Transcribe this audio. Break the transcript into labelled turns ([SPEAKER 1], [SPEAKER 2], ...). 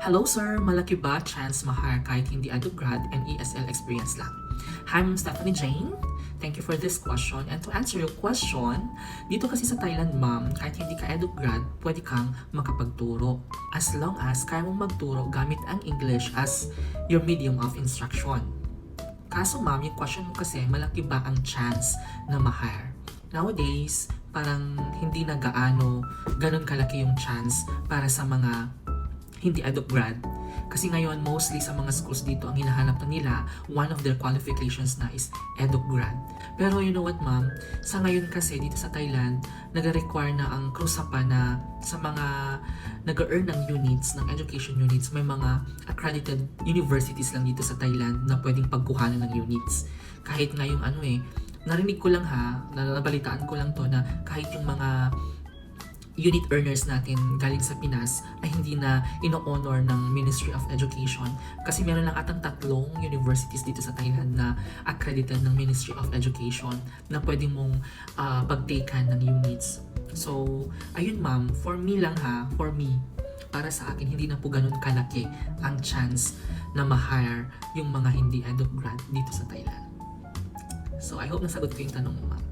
[SPEAKER 1] Hello sir, malaki ba chance ma-hire kahit hindi undergrad and ESL experience lang? Hi, I'm Stephanie Jane. Thank you for this question. And to answer your question, dito kasi sa Thailand, ma'am, kahit hindi ka edugrad, pwede kang makapagturo. As long as kaya mong magturo gamit ang English as your medium of instruction. Kaso ma'am, yung question mo kasi, malaki ba ang chance na ma-hire? Nowadays, parang hindi na ganun kalaki yung chance para sa mga hindi grad. Kasi ngayon, mostly sa mga schools dito, ang hinahanap na nila, one of their qualifications na is grad. Pero you know what ma'am, sa ngayon kasi dito sa Thailand, nag-require na ang KRUSAPA na sa mga nag-earn ng units, ng education units, may mga accredited universities lang dito sa Thailand na pwedeng pagkuhanan ng units. Kahit ngayong narinig ko lang nabalitaan ko lang to na kahit yung mga unit earners natin galing sa Pinas ay hindi na ino-honor ng Ministry of Education kasi meron lang atang 3 universities dito sa Thailand na accredited ng Ministry of Education na pwede mong pagtakean ng units. So, ayun ma'am, for me, para sa akin, hindi na po ganun kalaki ang chance na ma-hire yung mga hindi grad dito sa Thailand. So, I hope nasagot ko yung tanong mo ma'am.